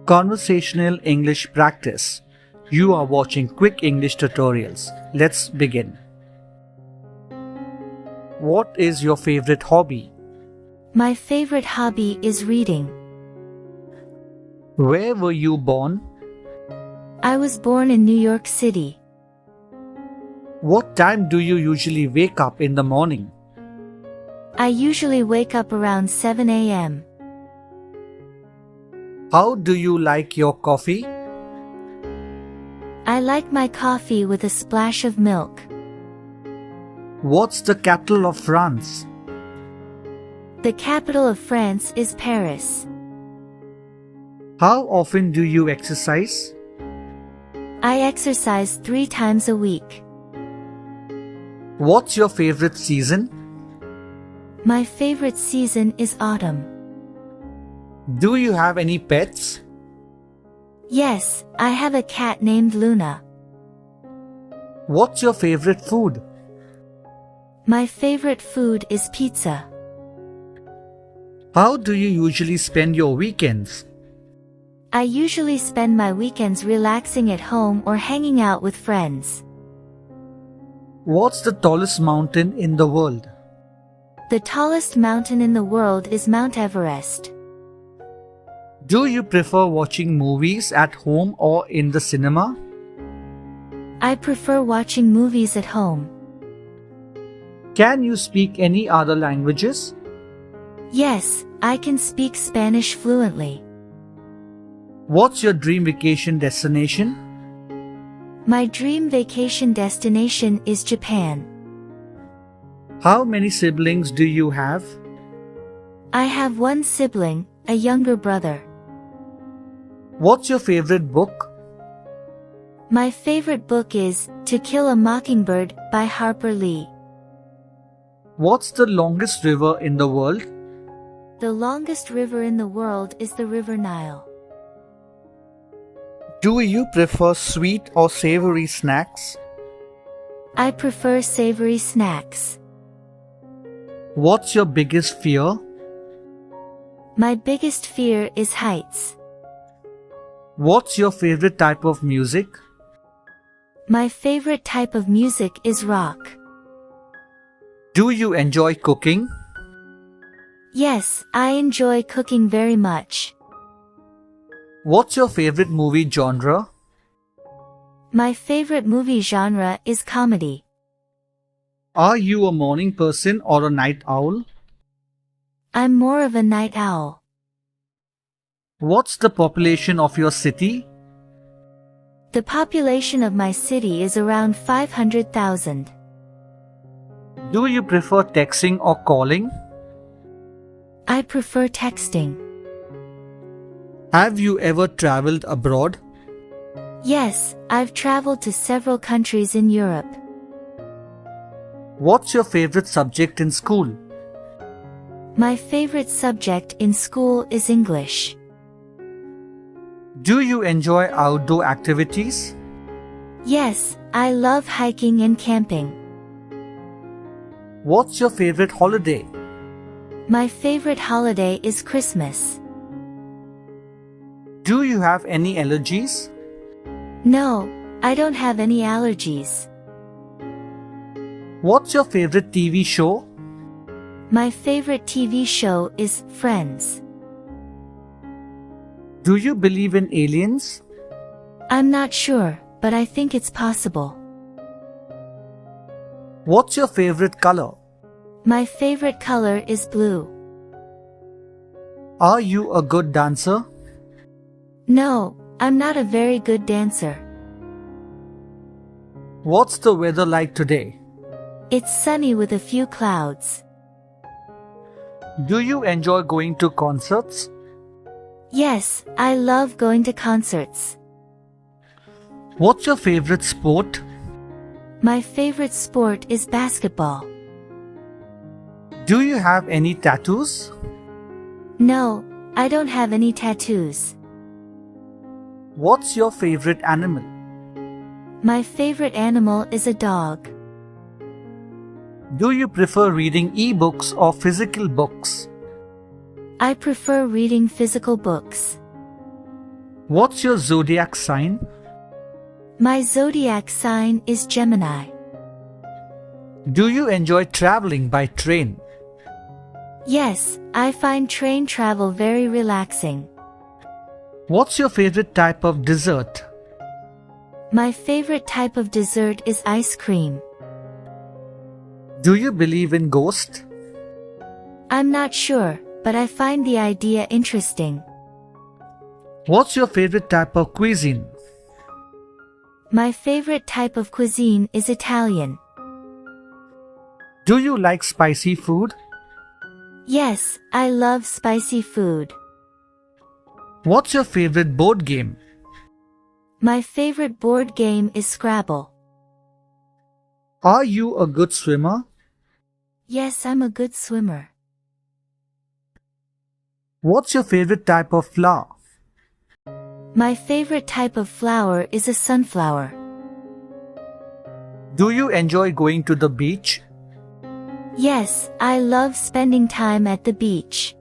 Conversational English practice. You are watching quick English tutorials. Let's begin. What is your favorite hobby? My favorite hobby is reading. Where were you born? I was born in New York City. What time do you usually wake up in the morning? I usually wake up around 7 a.m. How do you like your coffee? I like my coffee with a splash of milk. What's the capital of France? The capital of France is Paris. How often do you exercise? I exercise 3 times a week. What's your favorite season? My favorite season is autumn. Do you have any pets? Yes, I have a cat named Luna. What's your favorite food? My favorite food is pizza. How do you usually spend your weekends? I usually spend my weekends relaxing at home or hanging out with friends. What's the tallest mountain in the world? The tallest mountain in the world is Mount Everest. Do you prefer watching movies at home or in the cinema? I prefer watching movies at home. Can you speak any other languages? Yes, I can speak Spanish fluently. What's your dream vacation destination? My dream vacation destination is Japan. How many siblings do you have? I have one sibling, a younger brother. What's your favorite book? My favorite book is To Kill a Mockingbird by Harper Lee. What's the longest river in the world? The longest river in the world is the River Nile. Do you prefer sweet or savory snacks? I prefer savory snacks. What's your biggest fear? My biggest fear is heights. What's your favorite type of music? My favorite type of music is rock. Do you enjoy cooking? Yes, I enjoy cooking very much. What's your favorite movie genre? My favorite movie genre is comedy. Are you a morning person or a night owl? I'm more of a night owl. What's the population of your city? The population of my city is around 500,000. Do you prefer texting or calling? I prefer texting. Have you ever traveled abroad? Yes, I've traveled to several countries in Europe. What's your favorite subject in school? My favorite subject in school is English. Do you enjoy outdoor activities? Yes, I love hiking and camping. What's your favorite holiday? My favorite holiday is Christmas. Do you have any allergies? No, I don't have any allergies. What's your favorite TV show? My favorite TV show is Friends. Do you believe in aliens? I'm not sure, but I think it's possible. What's your favorite color? My favorite color is blue. Are you a good dancer? No, I'm not a very good dancer. What's the weather like today? It's sunny with a few clouds. Do you enjoy going to concerts? Yes, I love going to concerts. What's your favorite sport? My favorite sport is basketball. Do you have any tattoos? No, I don't have any tattoos. What's your favorite animal? My favorite animal is a dog. Do you prefer reading e-books or physical books? I prefer reading physical books. What's your zodiac sign? My zodiac sign is Gemini. Do you enjoy traveling by train? Yes, I find train travel very relaxing. What's your favorite type of dessert? My favorite type of dessert is ice cream. Do you believe in ghosts? I'm not sure, but I find the idea interesting. What's your favorite type of cuisine? My favorite type of cuisine is Italian. Do you like spicy food? Yes, I love spicy food. What's your favorite board game? My favorite board game is Scrabble. Are you a good swimmer? Yes, I'm a good swimmer. What's your favorite type of flower? My favorite type of flower is a sunflower. Do you enjoy going to the beach? Yes, I love spending time at the beach.